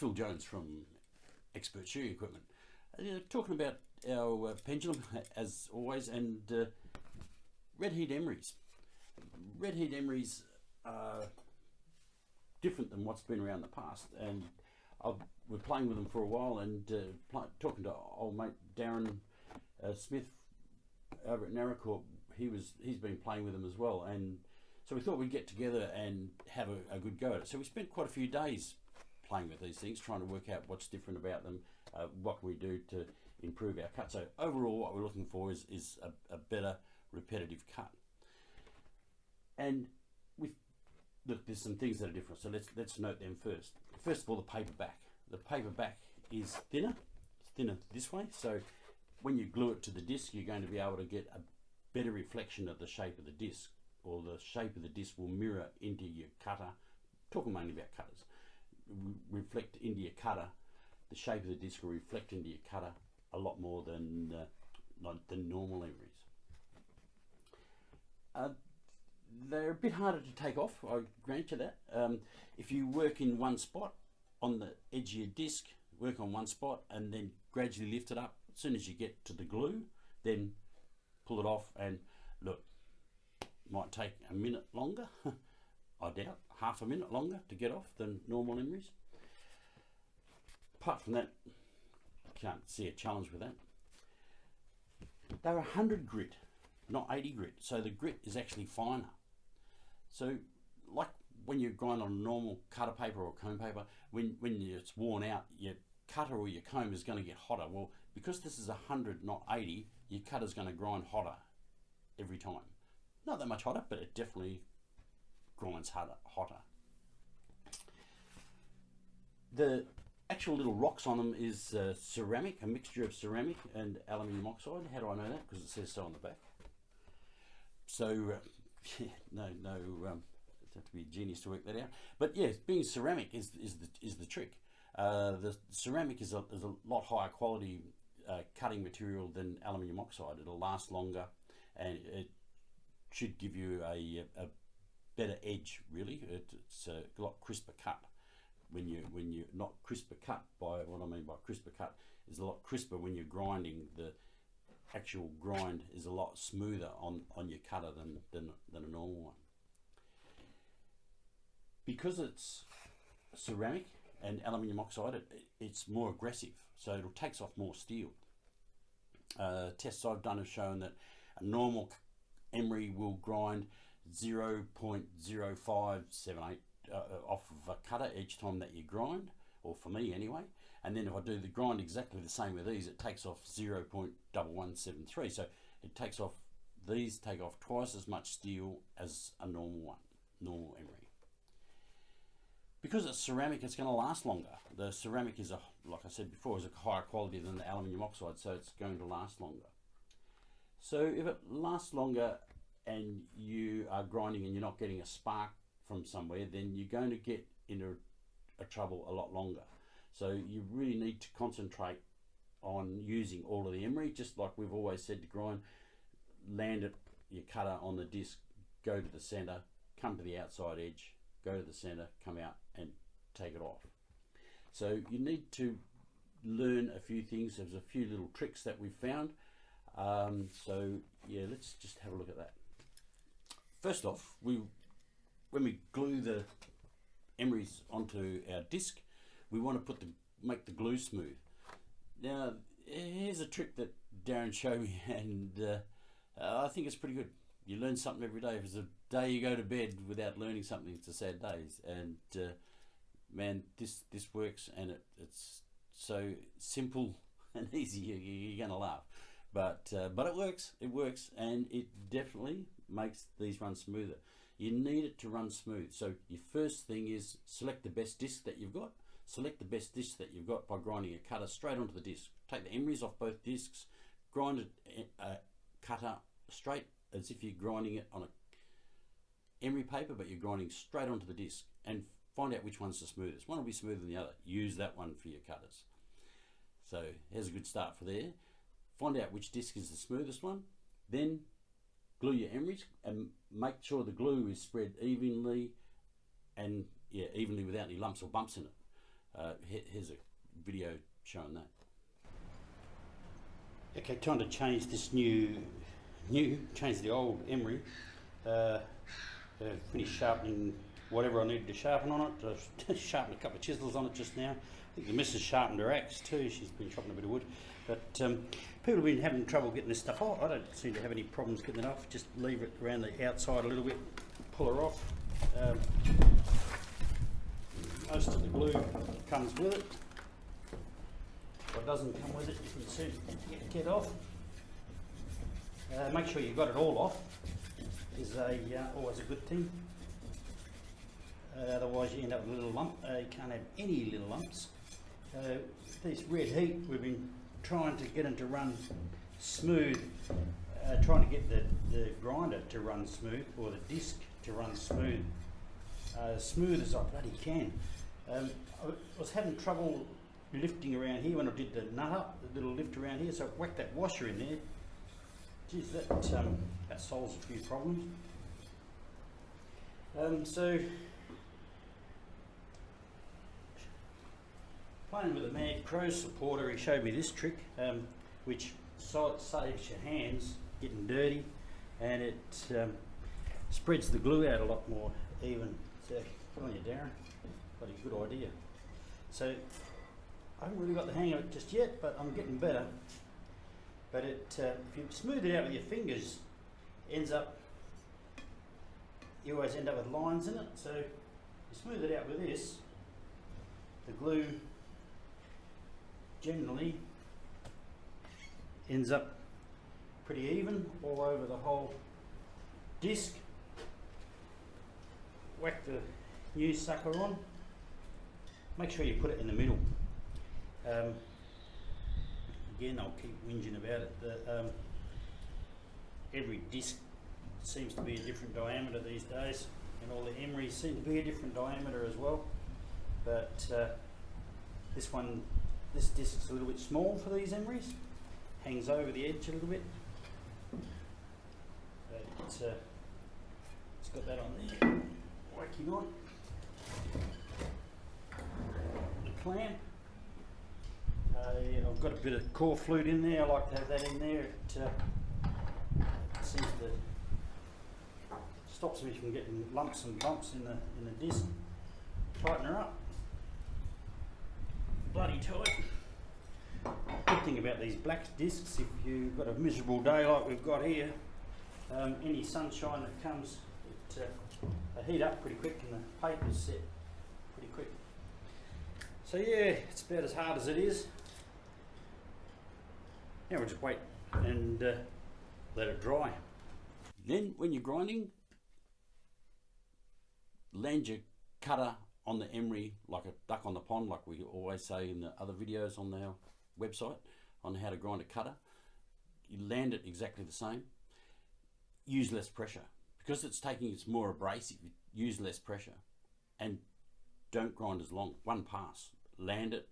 Phil Jones from Expert Shearing Equipment. Talking about our pendulum as always, and red heat Emeries. Red heat Emeries are different than what's been around in the past, and we're playing with them for a while, and talking to old mate Darren Smith over at Narracourt. He's been playing with them as well, and so we thought we'd get together and have a good go at it. So we spent quite a few days playing with these things, trying to work out what's different about them, what can we do to improve our cut. So overall what we're looking for is a better repetitive cut. And look, there's some things that are different, so let's note them first. First of all, the paper back. The paper back is thinner. It's thinner this way, so when you glue it to the disc, you're going to be able to get a better reflection of the shape of the disc, or the shape of the disc will mirror into your cutter. Talking mainly about cutters, reflect into your cutter. The shape of the disc will reflect into your cutter a lot more than normal Emeries. They're a bit harder to take off, I grant you that. If you work in one spot on the edge of your disc, work on one spot and then gradually lift it up. As soon as you get to the glue, then pull it off, and look, might take a minute longer. I doubt, half a minute longer to get off than normal Emeries. Apart from that, can't see a challenge with that. They're 100 grit, not 80 grit, so the grit is actually finer. So like when you grind on normal cutter paper or comb paper, when it's worn out, your cutter or your comb is going to get hotter. Well, because this is 100 not 80, your cutter's going to grind hotter every time. Not that much hotter, but it definitely grinds hotter. The actual little rocks on them is ceramic, a mixture of ceramic and aluminium oxide. How do I know that? Because it says so on the back. So yeah, no, it's have to be a genius to work that out. But yes, being ceramic is the trick. The ceramic is a lot higher quality cutting material than aluminium oxide. It'll last longer, and it should give you a better edge. Really, it's a lot crisper cut. When you not crisper cut, by what I mean by crisper cut is a lot crisper when you're grinding. The actual grind is a lot smoother on your cutter than a normal one. Because it's ceramic and aluminium oxide, it's more aggressive, so it takes off more steel. Tests I've done have shown that a normal Emery will grind 0.0578 off of a cutter each time that you grind, or for me anyway. And then if I do the grind exactly the same with these, it takes off 0.1173. So it takes off, these take off twice as much steel as a normal Emery. Because it's ceramic, it's going to last longer. The ceramic is, like I said before, is a higher quality than the aluminium oxide, so it's going to last longer. So if it lasts longer and you are grinding and you're not getting a spark from somewhere, then you're going to get into a trouble a lot longer. So you really need to concentrate on using all of the Emery, just like we've always said to grind. Land it, your cutter on the disc, go to the center, come to the outside edge, go to the center, come out and take it off. So you need to learn a few things. There's a few little tricks that we've found. So yeah, let's just have a look at that. First off, when we glue the Emeries onto our disc, we want to make the glue smooth. Now here's a trick that Darren showed me, and I think it's pretty good. You learn something every day. If it's a day you go to bed without learning something, it's a sad day. And man, this works, and it's so simple and easy. You're gonna laugh, but it works. It works, and it definitely makes these run smoother. You need it to run smooth. So your first thing is select the best disc that you've got. Select the best disc that you've got by grinding a cutter straight onto the disc. Take the Emeries off both discs, grind a cutter straight as if you're grinding it on a Emery paper, but you're grinding straight onto the disc, and find out which one's the smoothest. One will be smoother than the other. Use that one for your cutters. So here's a good start for there. Find out which disc is the smoothest one, then glue your Emeries and make sure the glue is spread evenly, and yeah, evenly without any lumps or bumps in it. Here's a video showing that. Okay, time to change this change the old Emery. Finished sharpening whatever I needed to sharpen on it. I've sharpened a couple of chisels on it just now. I think the missus sharpened her axe too. She's been chopping a bit of wood. But people have been having trouble getting this stuff off. I don't seem to have any problems getting it off. Just leave it around the outside a little bit, pull her off. Most of the glue comes with it. What doesn't come with it, you can soon get off. Make sure you've got it all off. Is always a good thing. Otherwise you end up with a little lump. You can't have any little lumps. This red heat, we've been trying to get them to run smooth, trying to get the grinder to run smooth, or the disc to run smooth, smooth as I bloody can. I was having trouble lifting around here when I did the nut up, the little lift around here, so I whacked that washer in there. Geez, that solves a few problems. So playing with a Mad Crow supporter, he showed me this trick, which saves your hands getting dirty, and it spreads the glue out a lot more even. So good on you, Darren. Bloody good idea. So I haven't really got the hang of it just yet, but I'm getting better. But if you smooth it out with your fingers, you always end up with lines in it. So if you smooth it out with this, the glue generally ends up pretty even all over the whole disc. Whack the new sucker on. Make sure you put it in the middle. Again, I'll keep whinging about it. Every disc seems to be a different diameter these days, and all the Emeries seem to be a different diameter as well. But this disc's a little bit small for these Emeries. Hangs over the edge a little bit. But it's got that on there. Working on the clamp. I've got a bit of core flute in there. I like to have that in there. It seems to stops me from getting lumps and bumps in the disc. Tighten her up. Bloody tight. Good thing about these black discs, if you've got a miserable day like we've got here, any sunshine that comes, they heat up pretty quick and the paper's set pretty quick. So yeah, it's about as hard as it is. Now we'll just wait and let it dry. Then when you're grinding, land your cutter on the emery like a duck on the pond, like we always say in the other videos on our website on how to grind a cutter. You land it exactly the same. Use less pressure. Because it's more abrasive, use less pressure. And don't grind as long. One pass. Land it,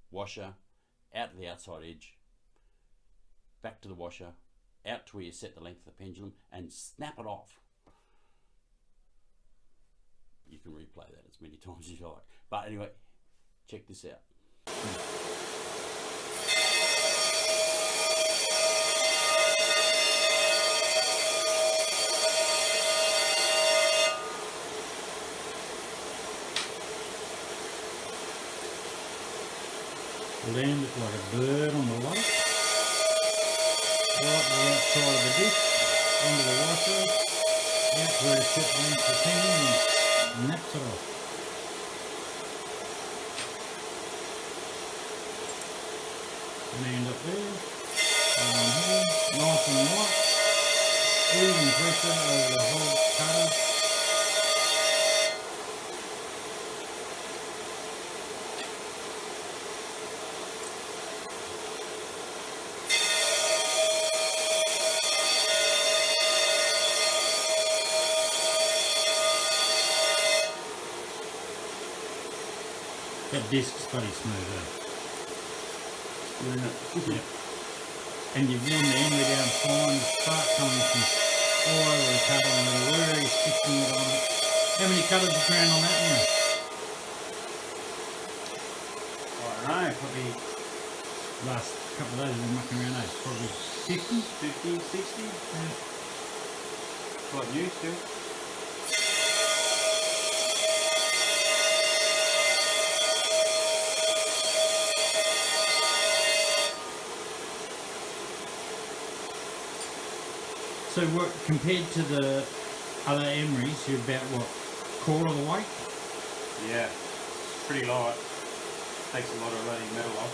washer, out to the outside edge, back to the washer, out to where you set the length of the pendulum, and snap it off. You can replay that as many times as you like. But anyway, check this out. Land it like a bird on the lake, right to the outside of the disc, onto the washer, out to where it's set the length of the pendulum, and naps it off. Land up there, here, nice and light, even pressure over the whole cutter. That disc's bloody smooth out. Yep. And you've worn the emery down fine, the spark coming from all over the cutter and you're really sticking it on it. How many cutters you found on that one? probably last couple of days we've been mucking around those, probably 50. 50, 60. Yeah. Quite new still. So what, compared to the other Emeries, you're about what, quarter of the weight? Yeah, pretty light. Takes a lot of running metal off.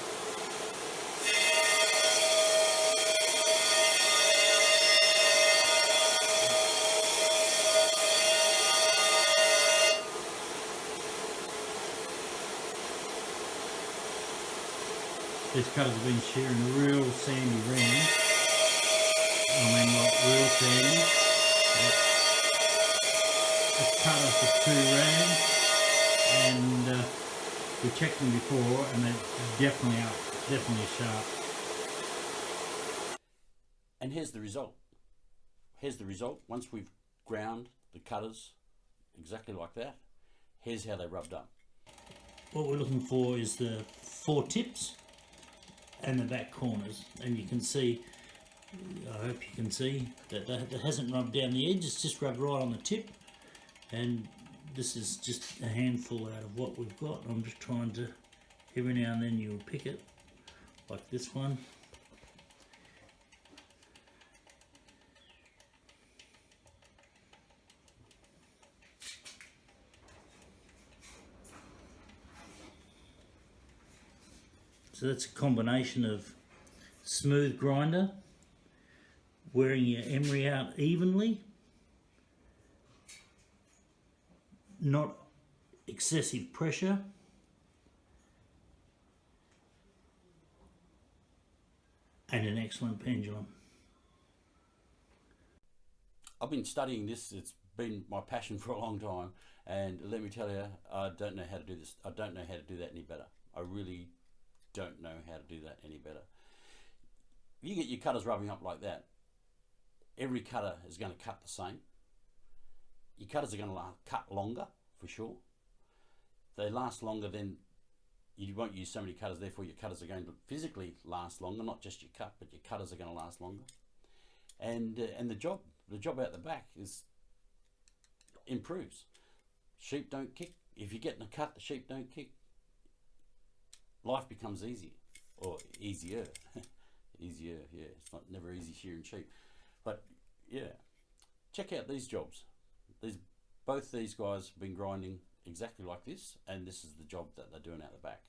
These cutters have been shearing a real sandy round. I mean, like real sandy. It's cut us for 2 rounds, and we checked them before, and they're definitely up, definitely sharp. And here's the result. Here's the result. Once we've ground the cutters exactly like that, here's how they rubbed up. What we're looking for is the 4 tips and the back corners, and you can see, I hope you can see that that hasn't rubbed down the edge, it's just rubbed right on the tip. And this is just a handful out of what we've got. I'm just trying to, every now and then you'll pick it, like this one. So that's a combination of smooth grinder, wearing your emery out evenly, not excessive pressure, and an excellent pendulum. I've been studying this. It's been my passion for a long time, and let me tell you, I don't know how to do this. I don't know how to do that any better. I really don't know how to do that any better. If you get your cutters rubbing up like that, every cutter is going to cut the same. Your cutters are going to cut longer, for sure. They last longer, then you won't use so many cutters, therefore your cutters are going to physically last longer, not just your cut, but your cutters are going to last longer. And the job out the back improves. Sheep don't kick. If you're getting a cut, the sheep don't kick. Life becomes easier, or easier. Easier, yeah. It's not never easy shearing sheep. But yeah, check out these jobs. Both these guys have been grinding exactly like this, and this is the job that they're doing out the back.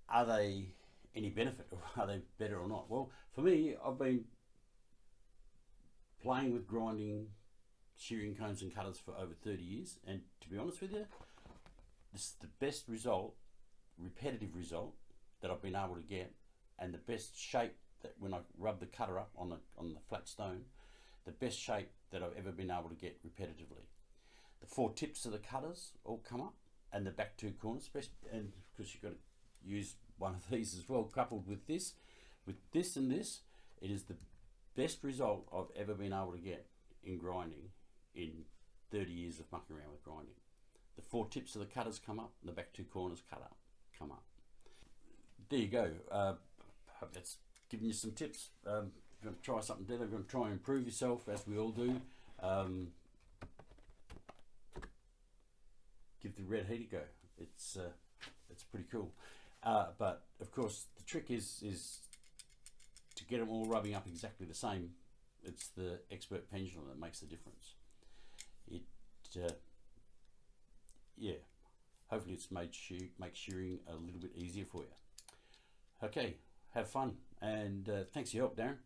Are they any benefit, or are they better or not? Well, for me, I've been playing with grinding shearing cones and cutters for over 30 years, and to be honest with you, this is the best result, repetitive result, that I've been able to get, and the best shape that when I rub the cutter up on the flat stone, the best shape that I've ever been able to get repetitively. The 4 tips of the cutters all come up, and the back 2 corners, and because you've got to use one of these as well, coupled with this and this, it is the best result I've ever been able to get in grinding in 30 years of mucking around with grinding. The 4 tips of the cutters come up, and the back 2 corners come up. There you go. Hope that's giving you some tips. If you're going to try something different, if you're going to try and improve yourself, as we all do, give the red heat a go. It's pretty cool. But of course, the trick is to get them all rubbing up exactly the same. It's the Expert Pendulum that makes the difference. Yeah, hopefully it's makes shearing a little bit easier for you. Okay, have fun, and thanks for your help, Darren.